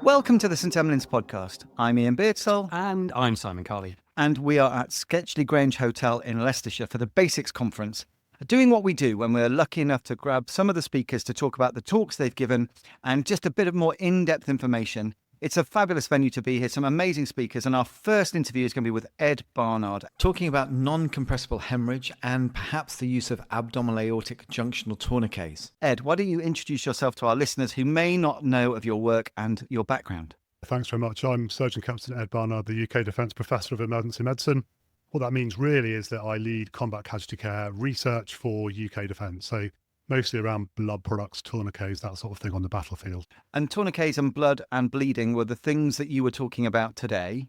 Welcome to the St Emlyn's podcast. I'm Ian Beardsall. And I'm Simon Carley. And we are at Sketchley Grange Hotel in Leicestershire for the Basics Conference, doing what we do when we're lucky enough to grab some of the speakers to talk about the talks they've given and just a bit of more in-depth information. It's a fabulous venue to be here, some amazing speakers, and our first interview is going to be with Ed Barnard, talking about non-compressible haemorrhage and perhaps the use of abdominal aortic junctional tourniquets. Ed, why don't you introduce yourself to our listeners who may not know of your work and your background? Thanks very much. I'm Surgeon Captain Ed Barnard, the UK Defence Professor of Emergency Medicine. What that means really is that I lead combat casualty care research for UK Defence. So mostly around blood products, tourniquets, that sort of thing on the battlefield. And tourniquets and blood and bleeding were the things that you were talking about today.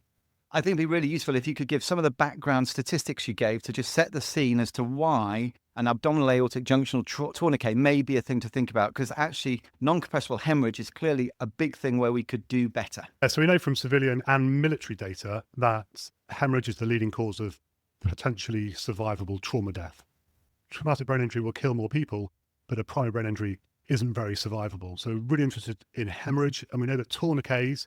I think it'd be really useful if you could give some of the background statistics you gave to just set the scene as to why an abdominal aortic junctional tourniquet may be a thing to think about, because actually non-compressible hemorrhage is clearly a big thing where we could do better. So we know from civilian and military data that hemorrhage is the leading cause of potentially survivable trauma death. Traumatic brain injury will kill more people, but a primary brain injury isn't very survivable. So really interested in hemorrhage. And we know that tourniquets,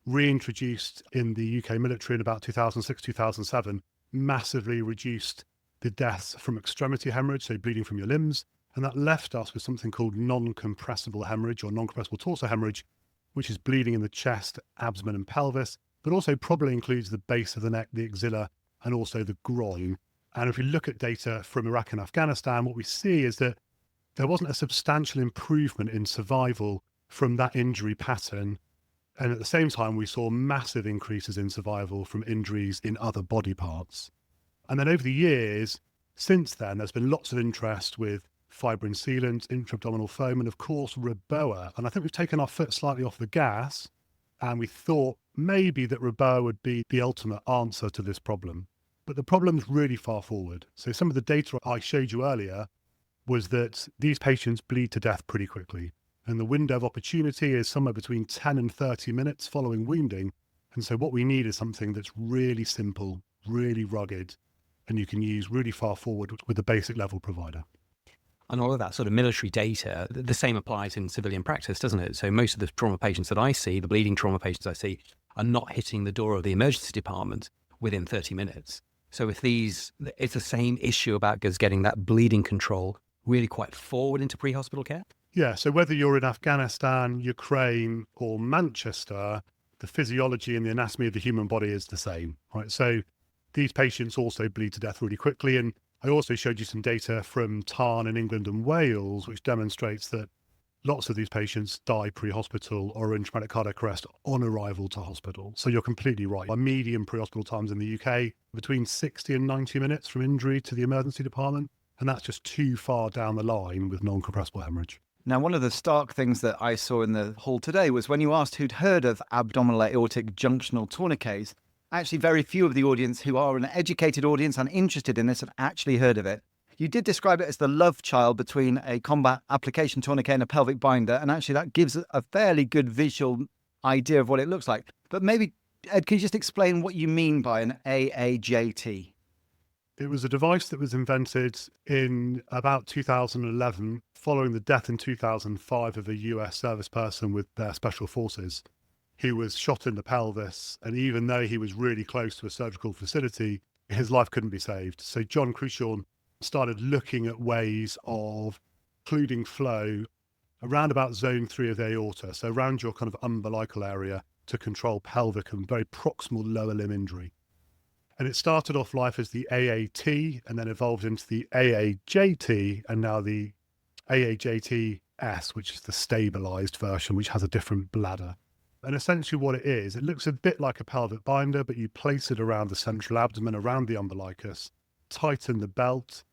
reintroduced in the UK military in about 2006, 2007, massively reduced the deaths from extremity hemorrhage, so bleeding from your limbs. And that left us with something called non-compressible hemorrhage or non-compressible torso hemorrhage, which is bleeding in the chest, abdomen and pelvis, but also probably includes the base of the neck, the axilla, and also the groin. And if we look at data from Iraq and Afghanistan, what we see is that there wasn't a substantial improvement in survival from that injury pattern. And at the same time, we saw massive increases in survival from injuries in other body parts. And then over the years, since then, there's been lots of interest with fibrin sealant, intra-abdominal foam, and of course, REBOA. And I think we've taken our foot slightly off the gas, and we thought maybe that REBOA would be the ultimate answer to this problem. But the problem's really far forward. So some of the data I showed you earlier was that these patients bleed to death pretty quickly. And the window of opportunity is somewhere between 10 and 30 minutes following wounding. And so what we need is something that's really simple, really rugged, and you can use really far forward with a basic level provider. And all of that sort of military data, the same applies in civilian practice, doesn't it? So most of the trauma patients that I see, the bleeding trauma patients I see, are not hitting the door of the emergency department within 30 minutes. So with these, it's the same issue about just getting that bleeding control really quite forward into pre-hospital care? Yeah, so whether you're in Afghanistan, Ukraine, or Manchester, the physiology and the anatomy of the human body is the same, right? So these patients also bleed to death really quickly. And I also showed you some data from Tarn in England and Wales, which demonstrates that lots of these patients die pre-hospital or in traumatic cardiac arrest on arrival to hospital. So you're completely right. Our median pre-hospital times in the UK, between 60 and 90 minutes from injury to the emergency department. And that's just too far down the line with non-compressible hemorrhage. Now, one of the stark things that I saw in the hall today was when you asked who'd heard of abdominal aortic junctional tourniquets, actually very few of the audience who are an educated audience and interested in this have actually heard of it. You did describe it as the love child between a combat application tourniquet and a pelvic binder, and actually that gives a fairly good visual idea of what it looks like. But maybe, Ed, can you just explain what you mean by an AAJT? It was a device that was invented in about 2011, following the death in 2005 of a US service person with their special forces. He was shot in the pelvis, and even though he was really close to a surgical facility, his life couldn't be saved. So John Crucian started looking at ways of occluding flow around about zone 3 of the aorta, so around your kind of umbilical area, to control pelvic and very proximal lower limb injury. And it started off life as the AAT and then evolved into the AAJT and now the AAJT-S, which is the stabilized version, which has a different bladder. And essentially what it is, it looks a bit like a pelvic binder, but you place it around the central abdomen, around the umbilicus, tighten the belt,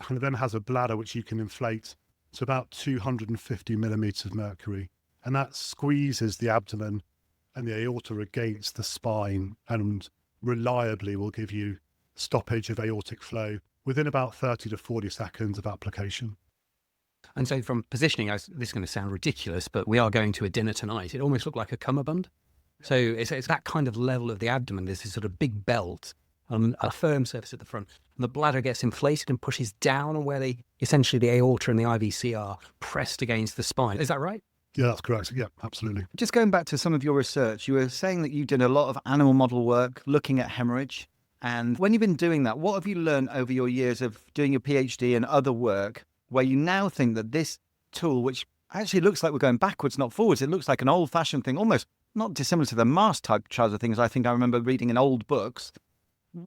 and it then has a bladder which you can inflate to about 250 millimeters of mercury. And that squeezes the abdomen and the aorta against the spine and reliably will give you stoppage of aortic flow within about 30 to 40 seconds of application. And so from positioning, this is going to sound ridiculous, but we are going to a dinner tonight. It almost looked like a cummerbund. So it's that kind of level of the abdomen. There's this sort of big belt on a firm surface at the front. And the bladder gets inflated and pushes down on where essentially the aorta and the IVC are pressed against the spine. Is that right? Yeah, that's correct. Yeah, absolutely. Just going back to some of your research, you were saying that you did a lot of animal model work looking at hemorrhage. And when you've been doing that, what have you learned over your years of doing your PhD and other work where you now think that this tool, which actually looks like we're going backwards, not forwards, it looks like an old-fashioned thing, almost not dissimilar to the mask type trouser things I think I remember reading in old books.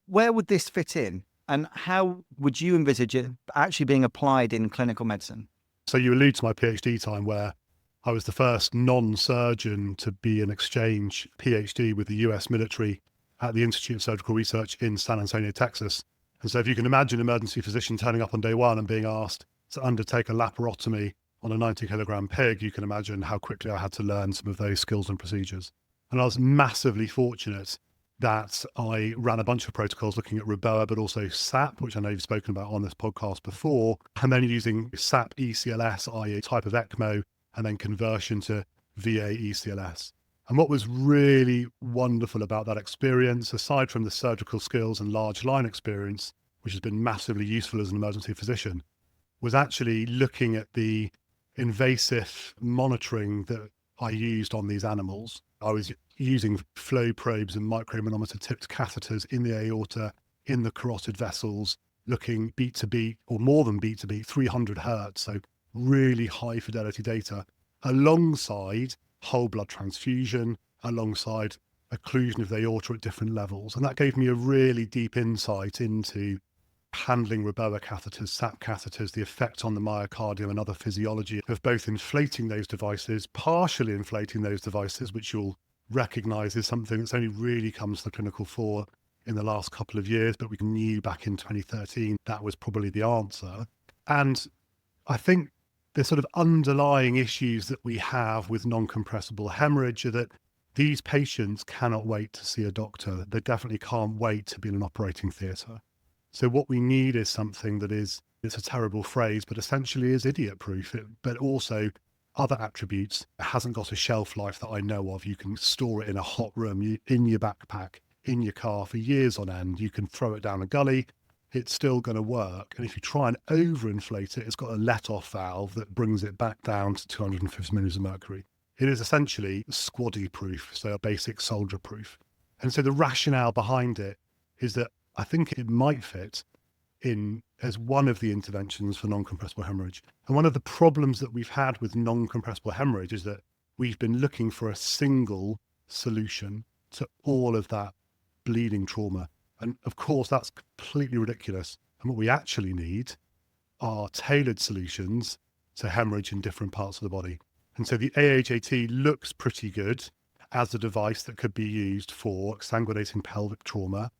Where would this fit in? And how would you envisage it actually being applied in clinical medicine? So you allude to my PhD time where I was the first non-surgeon to be an exchange PhD with the US military at the Institute of Surgical Research in San Antonio, Texas. And so if you can imagine an emergency physician turning up on day one and being asked to undertake a laparotomy on a 90-kilogram pig, you can imagine how quickly I had to learn some of those skills and procedures. And I was massively fortunate that I ran a bunch of protocols looking at REBOA, but also SAP, which I know you've spoken about on this podcast before, and then using SAP ECLS, i.e. a type of ECMO, and then conversion to VA ECLS. And what was really wonderful about that experience, aside from the surgical skills and large line experience, which has been massively useful as an emergency physician, was actually looking at the invasive monitoring that I used on these animals. I was using flow probes and micromanometer tipped catheters in the aorta, in the carotid vessels, looking beat to beat, or more than beat to beat, 300 hertz. So really high fidelity data, alongside whole blood transfusion, alongside occlusion of the aorta at different levels. And that gave me a really deep insight into handling REBOA catheters, SAP catheters, the effect on the myocardium and other physiology of both inflating those devices, partially inflating those devices, which you'll recognize is something that's only really come to the clinical fore in the last couple of years, but we knew back in 2013 that was probably the answer. And I think the sort of underlying issues that we have with non-compressible hemorrhage are that these patients cannot wait to see a doctor. They definitely can't wait to be in an operating theatre. So what we need is something that is, it's a terrible phrase, but essentially is idiot proof, but also other attributes. It hasn't got a shelf life that I know of. You can store it in a hot room, in your backpack, in your car for years on end. You can throw it down a gully. It's still going to work. And if you try and overinflate it, it's got a let-off valve that brings it back down to 250 millimeters of mercury. It is essentially squaddy proof, so a basic soldier proof. And so the rationale behind it is that I think it might fit in as one of the interventions for non-compressible hemorrhage. And one of the problems that we've had with non-compressible hemorrhage is that we've been looking for a single solution to all of that bleeding trauma. And of course, that's completely ridiculous. And what we actually need are tailored solutions to hemorrhage in different parts of the body. And so the AAJT looks pretty good as a device that could be used for exsanguinating pelvic trauma.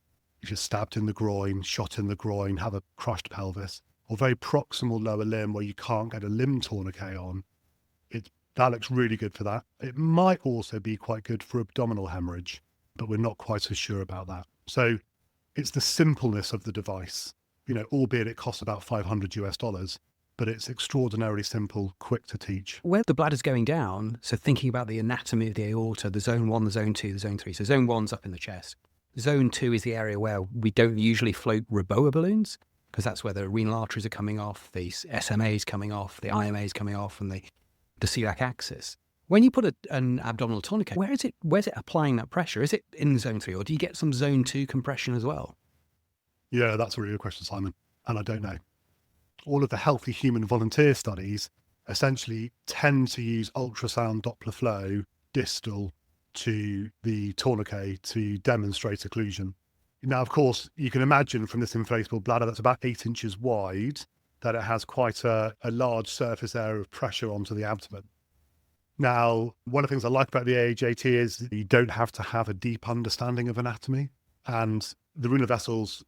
If you're stabbed in the groin, shot in the groin, have a crushed pelvis, or very proximal lower limb where you can't get a limb tourniquet on, that looks really good for that. It might also be quite good for abdominal hemorrhage, but we're not quite so sure about that. So it's the simpleness of the device, albeit it costs about $500, but it's extraordinarily simple, quick to teach. Where the bladder's going down, so thinking about the anatomy of the aorta, the zone 1, the zone 2, the zone 3. So zone 1's up in the chest. Zone 2 is the area where we don't usually float REBOA balloons, because that's where the renal arteries are coming off, the SMA is coming off, the IMA is coming off, and the celiac axis. When you put an abdominal tourniquet, where's it applying that pressure? Is it in zone 3, or do you get some zone 2 compression as well? Yeah, that's a really good question, Simon. And I don't know. All of the healthy human volunteer studies essentially tend to use ultrasound Doppler flow distal to the tourniquet to demonstrate occlusion. Now, of course, you can imagine from this inflatable bladder that's about 8 inches wide that it has quite a large surface area of pressure onto the abdomen. Now, one of the things I like about the AAJT is that you don't have to have a deep understanding of anatomy. And the renal vessels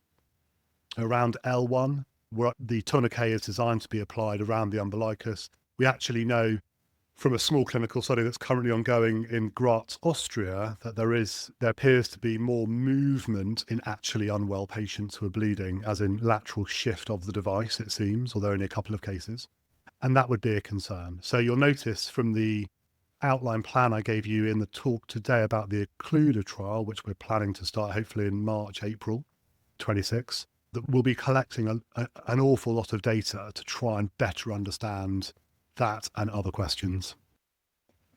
around L1, where the tourniquet is designed to be applied around the umbilicus, we actually know from a small clinical study that's currently ongoing in Graz, Austria, that there appears to be more movement in actually unwell patients who are bleeding, as in lateral shift of the device, it seems, although only a couple of cases. And that would be a concern. So you'll notice from the outline plan I gave you in the talk today about the occluder trial, which we're planning to start hopefully in March, April 26, that we'll be collecting an awful lot of data to try and better understand that and other questions.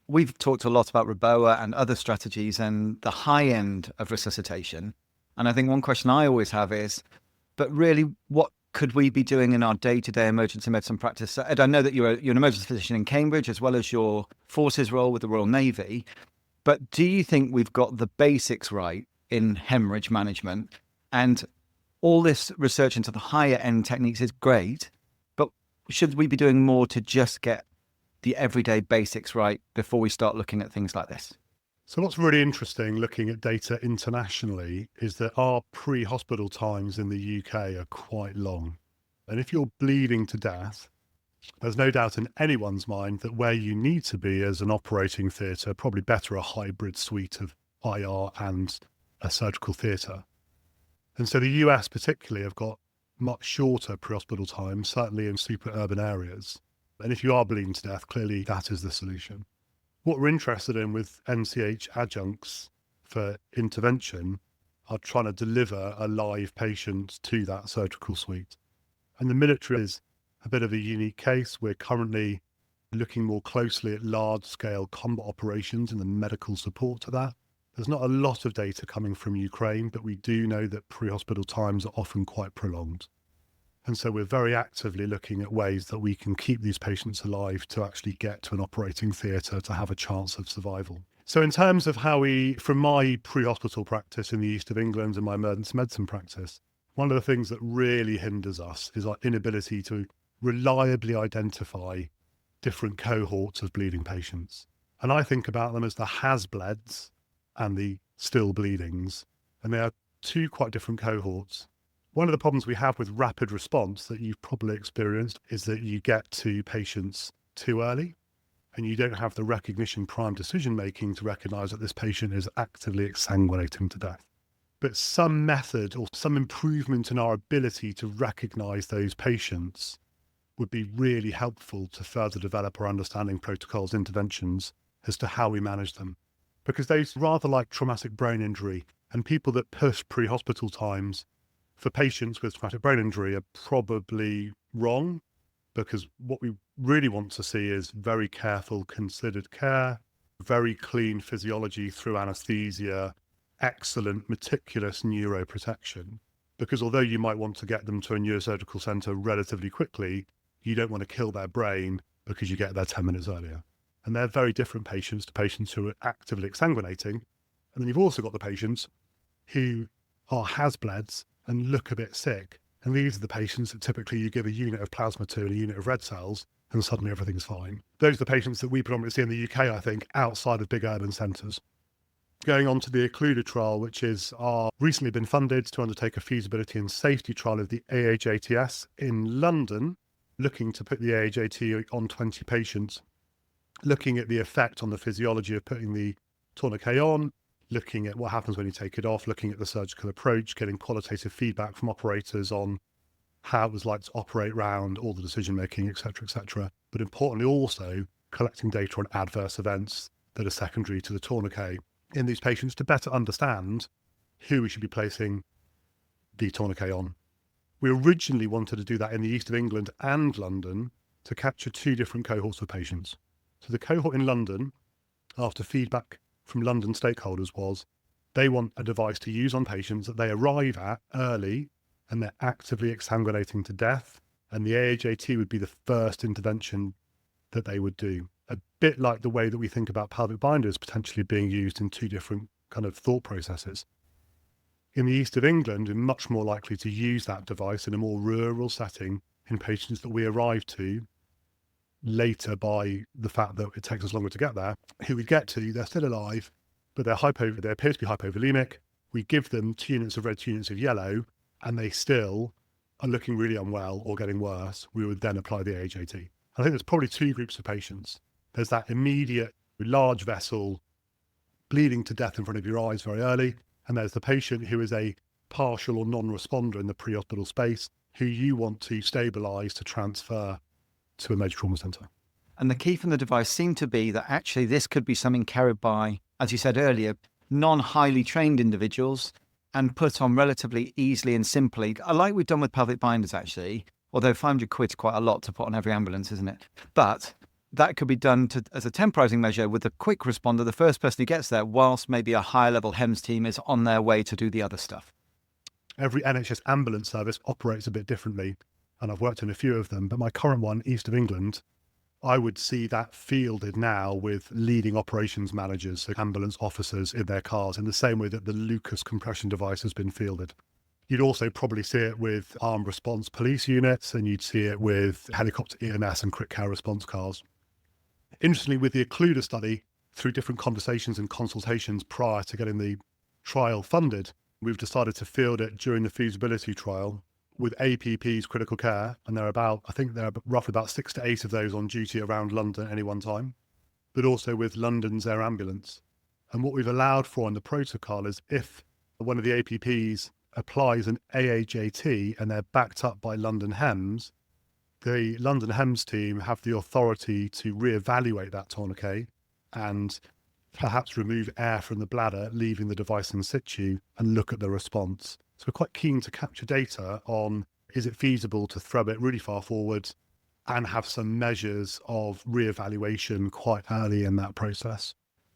we've talked a lot about REBOA and other strategies and the high end of resuscitation. And I think one question I always have is, but really, what could we be doing in our day-to-day emergency medicine practice? Ed, I know that you're an emergency physician in Cambridge, as well as your forces role with the Royal Navy. But do you think we've got the basics right in hemorrhage management? And all this research into the higher end techniques is great, but should we be doing more to just get the everyday basics right before we start looking at things like this? So what's really interesting looking at data internationally is that our pre-hospital times in the UK are quite long. And if you're bleeding to death, there's no doubt in anyone's mind that where you need to be as an operating theatre, probably better a hybrid suite of IR and a surgical theatre. And so the US particularly have got much shorter pre-hospital times, certainly in super urban areas. And if you are bleeding to death, clearly that is the solution. What we're interested in with NCH adjuncts for intervention are trying to deliver a live patient to that surgical suite. And the military is a bit of a unique case. We're currently looking more closely at large-scale combat operations and the medical support to that. There's not a lot of data coming from Ukraine, but we do know that pre-hospital times are often quite prolonged. And so we're very actively looking at ways that we can keep these patients alive to actually get to an operating theatre to have a chance of survival. So in terms of how from my pre-hospital practice in the east of England and my emergency medicine practice, one of the things that really hinders us is our inability to reliably identify different cohorts of bleeding patients. And I think about them as the has-bleds and the still bleedings. And they are two quite different cohorts. One of the problems we have with rapid response that you've probably experienced is that you get to patients too early and you don't have the recognition prime decision making to recognize that this patient is actively exsanguinating to death. But some method or some improvement in our ability to recognize those patients would be really helpful to further develop our understanding protocols, interventions as to how we manage them. Because those rather like traumatic brain injury and people that push pre-hospital times for patients with traumatic brain injury are probably wrong, because what we really want to see is very careful, considered care, very clean physiology through anesthesia, excellent, meticulous neuroprotection. Because although you might want to get them to a neurosurgical centre relatively quickly, you don't want to kill their brain because you get there 10 minutes earlier. And they're very different patients to patients who are actively exsanguinating. And then you've also got the patients who are has-bleds and look a bit sick. And these are the patients that typically you give a unit of plasma to and a unit of red cells, and suddenly everything's fine. Those are the patients that we predominantly see in the UK, I think, outside of big urban centres. Going on to the occlude trial, which is recently been funded to undertake a feasibility and safety trial of the AAJTS in London, looking to put the AAJT on 20 patients, looking at the effect on the physiology of putting the tourniquet on, looking at what happens when you take it off, looking at the surgical approach, getting qualitative feedback from operators on how it was like to operate around all the decision-making, et cetera, but importantly also collecting data on adverse events that are secondary to the tourniquet in these patients to better understand who we should be placing the tourniquet on. We originally wanted to do that in the east of England and London to capture two different cohorts of patients. So the cohort in London, after feedback from London stakeholders, was they want a device to use on patients that they arrive at early and they're actively exsanguinating to death, and the AAJT would be the first intervention that they would do. A bit like the way that we think about pelvic binders potentially being used in two different kind of thought processes. In the east of England, we're much more likely to use that device in a more rural setting in patients that we arrive to later by the fact that it takes us longer to get there, who we get to, they're still alive, but they appear to be hypovolemic. We give them 2 units of red, 2 units of yellow, and they still are looking really unwell or getting worse. We would then apply the AAJT. I think there's probably two groups of patients. There's that immediate large vessel bleeding to death in front of your eyes very early, and there's the patient who is a partial or non-responder in the pre-hospital space who you want to stabilise to transfer to a major trauma centre. And the key from the device seemed to be that actually this could be something carried by, as you said earlier, non-highly trained individuals and put on relatively easily and simply, like we've done with pelvic binders actually, although 500 quid's quite a lot to put on every ambulance, isn't it? But that could be done as a temporizing measure with the quick responder, the first person who gets there, whilst maybe a higher level HEMS team is on their way to do the other stuff. Every NHS ambulance service operates a bit differently, and I've worked in a few of them, but my current one, East of England, I would see that fielded now with leading operations managers, so ambulance officers in their cars, in the same way that the Lucas compression device has been fielded. You'd also probably see it with armed response police units, and you'd see it with helicopter EMS and quick care response cars. Interestingly, with the occluder study, through different conversations and consultations prior to getting the trial funded, we've decided to field it during the feasibility trial with APP's critical care, and there are roughly about 6 to 8 of those on duty around London at any one time, but also with London's Air Ambulance. And what we've allowed for in the protocol is if one of the APPs applies an AAJT and they're backed up by London HEMS, the London HEMS team have the authority to reevaluate that tourniquet and perhaps remove air from the bladder, leaving the device in situ, and look at the response. So we're quite keen to capture data on, is it feasible to throw it really far forward and have some measures of reevaluation quite early in that process.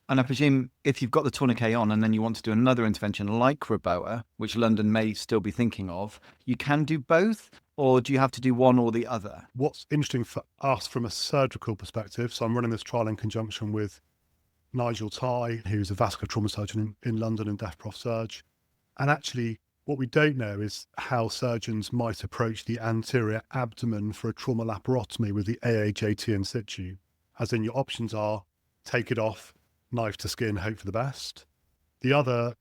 And I presume if you've got the tourniquet on and then you want to do another intervention like REBOA, which London may still be thinking of, you can do both, or do you have to do one or the other? What's interesting for us from a surgical perspective, so I'm running this trial in conjunction with Nigel Ty, who's a vascular trauma surgeon in London and Deaf Prof Surg. And actually, what we don't know is how surgeons might approach the anterior abdomen for a trauma laparotomy with the AAJT in situ. As in, your options are take it off, knife to skin, hope for the best. The other,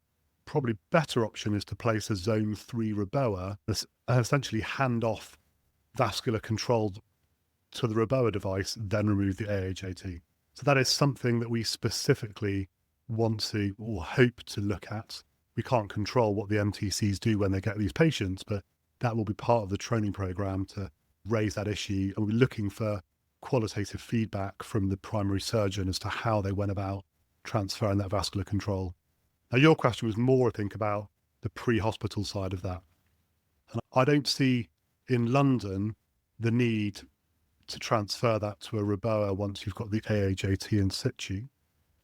probably better option is to place a zone 3 REBOA, essentially hand off vascular control to the REBOA device, then remove the AAJT. So that is something that we specifically want to or hope to look at. We can't control what the MTCs do when they get these patients, but that will be part of the training program to raise that issue. And we're looking for qualitative feedback from the primary surgeon as to how they went about transferring that vascular control. Now, your question was more, I think, about the pre-hospital side of that. And I don't see in London the need to transfer that to a REBOA once you've got the AAJT in situ.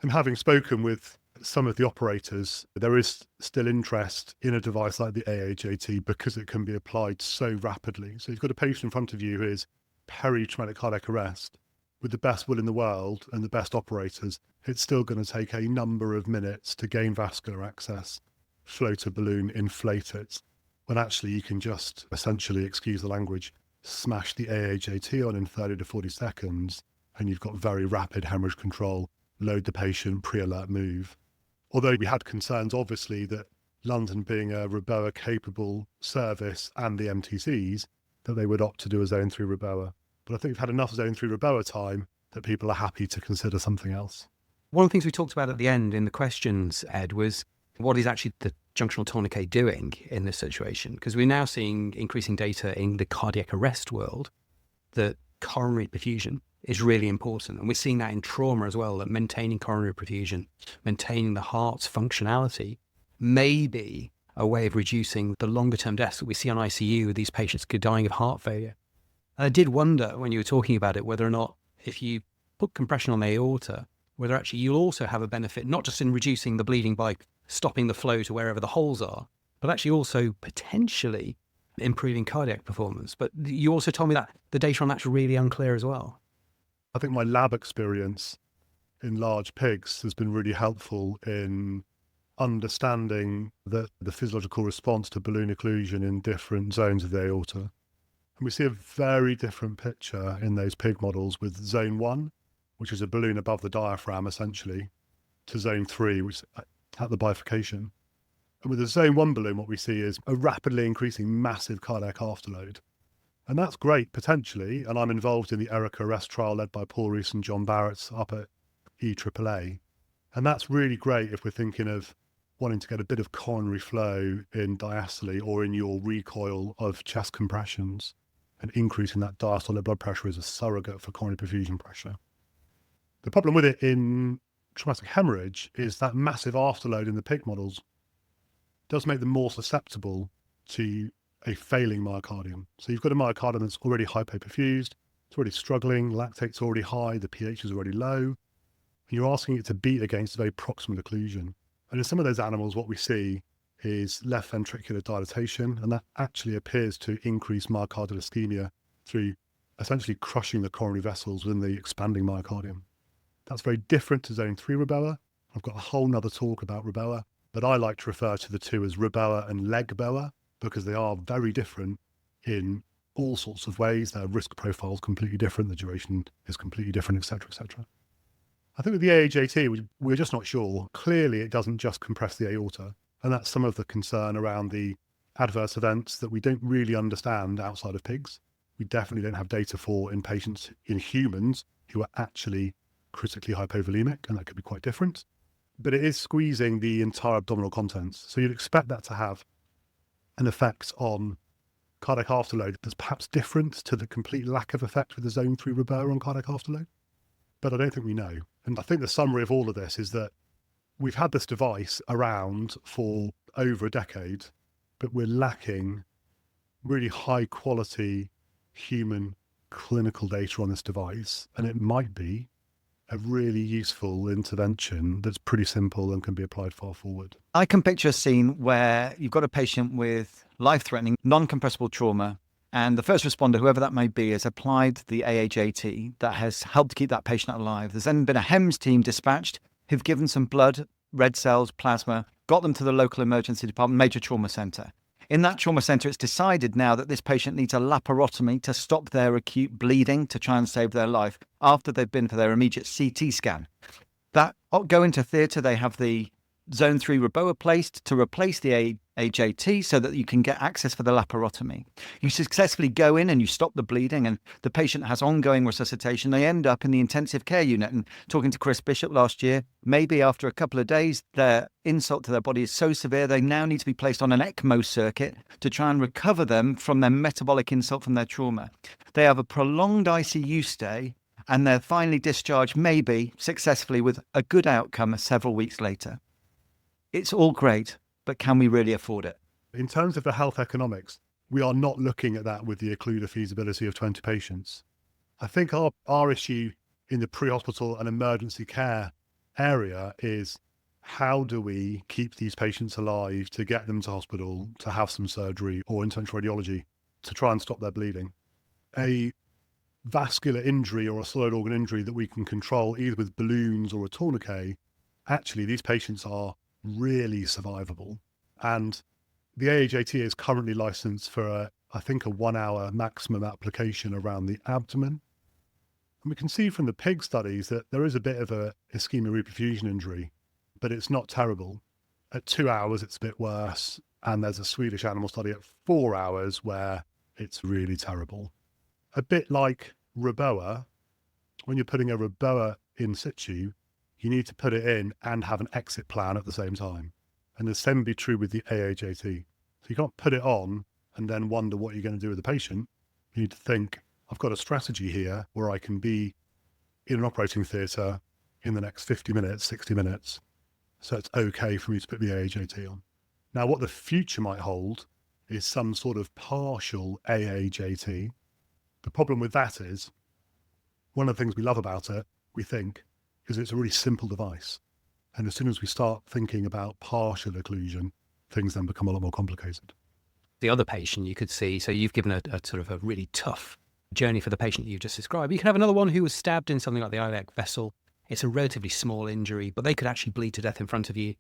And having spoken with some of the operators, there is still interest in a device like the AAJT because it can be applied so rapidly. So you've got a patient in front of you who is peri-traumatic cardiac arrest. With the best will in the world and the best operators, it's still going to take a number of minutes to gain vascular access, float a balloon, inflate it, when actually you can just essentially, excuse the language, smash the AAJT on in 30 to 40 seconds, and you've got very rapid hemorrhage control, load the patient, pre-alert move. Although we had concerns, obviously, that London being a REBOA capable service and the MTCs, that they would opt to do a zone 3 REBOA. But I think we've had enough zone 3 REBOA time that people are happy to consider something else. One of the things we talked about at the end in the questions, Ed, was what is actually the junctional tourniquet doing in this situation? Because we're now seeing increasing data in the cardiac arrest world that coronary perfusion is really important. And we're seeing that in trauma as well, that maintaining coronary perfusion, maintaining the heart's functionality may be a way of reducing the longer term deaths that we see on ICU with these patients dying of heart failure. And I did wonder when you were talking about it, whether or not if you put compression on the aorta, whether actually you'll also have a benefit, not just in reducing the bleeding by stopping the flow to wherever the holes are, but actually also potentially improving cardiac performance. But you also told me that the data on that's really unclear as well. I think my lab experience in large pigs has been really helpful in understanding the physiological response to balloon occlusion in different zones of the aorta. And we see a very different picture in those pig models with zone 1, which is a balloon above the diaphragm essentially, to zone 3, which is at the bifurcation. And with the zone 1 balloon, what we see is a rapidly increasing massive cardiac afterload. And that's great potentially. And I'm involved in the ERICA arrest trial led by Paul Rees and John Barrett up at EAAA. And that's really great if we're thinking of wanting to get a bit of coronary flow in diastole or in your recoil of chest compressions, and increasing that diastolic blood pressure is a surrogate for coronary perfusion pressure. The problem with it in traumatic hemorrhage is that massive afterload in the pig models does make them more susceptible to a failing myocardium. So you've got a myocardium that's already hypoperfused, It's already struggling, lactate's already high, the pH is already low, and you're asking it to beat against a very proximal occlusion. And in some of those animals, what we see is left ventricular dilatation, and that actually appears to increase myocardial ischemia through essentially crushing the coronary vessels within the expanding myocardium. That's very different to zone 3 REBOA. I've got a whole nother talk about REBOA, but I like to refer to the two as REBOA and leg BOA because they are very different in all sorts of ways. Their risk profile is completely different, the duration is completely different, etc., etc. I think with the AAJT, we're just not sure. Clearly, it doesn't just compress the aorta, and that's some of the concern around the adverse events that we don't really understand outside of pigs. We definitely don't have data for in patients, in humans, who are actually critically hypovolemic, and that could be quite different. But it is squeezing the entire abdominal contents. So you'd expect that to have an effect on cardiac afterload that's perhaps different to the complete lack of effect with the zone 3 REBOA on cardiac afterload. But I don't think we know. And I think the summary of all of this is that we've had this device around for over a decade, but we're lacking really high quality human clinical data on this device. And it might be a really useful intervention that's pretty simple and can be applied far forward. I can picture a scene where you've got a patient with life-threatening, non-compressible trauma, and the first responder, whoever that may be, has applied the AAJT that has helped keep that patient alive. There's then been a HEMS team dispatched who've given some blood, red cells, plasma, got them to the local emergency department, major trauma centre. In that trauma centre, it's decided now that this patient needs a laparotomy to stop their acute bleeding to try and save their life after they've been for their immediate CT scan. That go into theatre, they have the zone 3 REBOA placed to replace the AAJT so that you can get access for the laparotomy. You successfully go in and you stop the bleeding, and the patient has ongoing resuscitation. They end up in the intensive care unit. And talking to Chris Bishop last year, maybe after a couple of days, their insult to their body is so severe they now need to be placed on an ECMO circuit to try and recover them from their metabolic insult from their trauma. They have a prolonged ICU stay, and they're finally discharged, maybe successfully, with a good outcome several weeks later. It's all great, but can we really afford it? In terms of the health economics, we are not looking at that with the occluder feasibility of 20 patients. I think our issue in the pre-hospital and emergency care area is how do we keep these patients alive to get them to hospital, to have some surgery or interventional radiology to try and stop their bleeding. A vascular injury or a solid organ injury that we can control either with balloons or a tourniquet, actually these patients are really survivable. And the AAJT is currently licensed for I think a 1 hour maximum application around the abdomen. And we can see from the pig studies that there is a bit of a ischemia reperfusion injury, but it's not terrible. At 2 hours, it's a bit worse. And there's a Swedish animal study at 4 hours where it's really terrible. A bit like REBOA, when you're putting a REBOA in situ, you need to put it in and have an exit plan at the same time. And the same would be true with the AAJT. So you can't put it on and then wonder what you're going to do with the patient. You need to think, I've got a strategy here where I can be in an operating theatre in the next 50 minutes, 60 minutes. So it's okay for me to put the AAJT on. Now, what the future might hold is some sort of partial AAJT. The problem with that is, one of the things we love about it, we think, is it's a really simple device. And as soon as we start thinking about partial occlusion, things then become a lot more complicated. The other patient you could see, so you've given a sort of a really tough journey for the patient that you've just described. You can have another one who was stabbed in something like the iliac vessel. It's a relatively small injury, but they could actually bleed to death in front of you.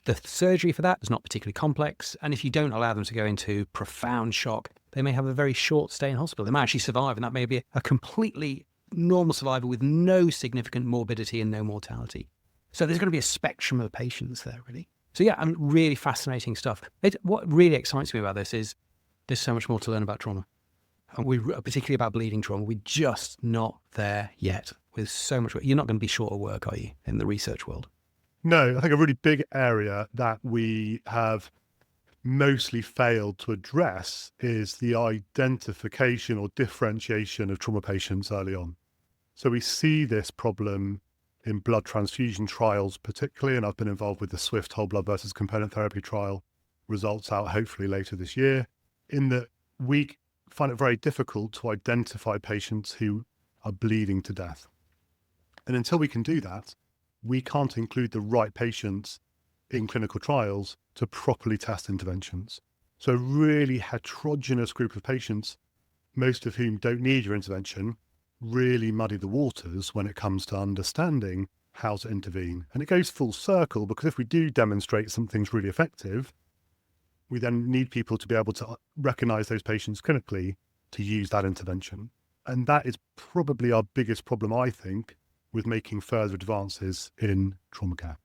The surgery for that is not particularly complex. And if you don't allow them to go into profound shock, they may have a very short stay in hospital. They might actually survive, and that may be a completely normal survival with no significant morbidity and no mortality. So there's going to be a spectrum of patients there, really. So yeah, really fascinating stuff. What really excites me about this is there's so much more to learn about trauma. And particularly about bleeding trauma, we're just not there yet. With so much work. You're not going to be short of work, are you, in the research world? No, I think a really big area that we have mostly failed to address is the identification or differentiation of trauma patients early on. So we see this problem in blood transfusion trials particularly, and I've been involved with the SWIFT whole blood versus component therapy trial, results out hopefully later this year, in that we find it very difficult to identify patients who are bleeding to death. And until we can do that, we can't include the right patients in clinical trials to properly test interventions. So a really heterogeneous group of patients, most of whom don't need your intervention, really muddy the waters when it comes to understanding how to intervene. And it goes full circle, because if we do demonstrate something's really effective, we then need people to be able to recognize those patients clinically to use that intervention. And that is probably our biggest problem, I think, with making further advances in trauma care.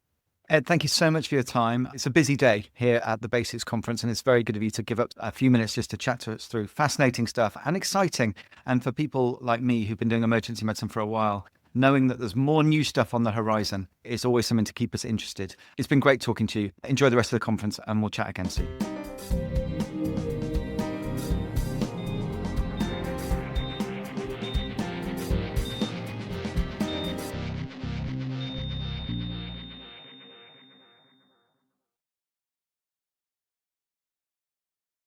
Ed, thank you so much for your time. It's a busy day here at the Basics Conference, and it's very good of you to give up a few minutes just to chat to us through fascinating stuff and exciting. And for people like me who've been doing emergency medicine for a while, knowing that there's more new stuff on the horizon is always something to keep us interested. It's been great talking to you. Enjoy the rest of the conference, and we'll chat again soon.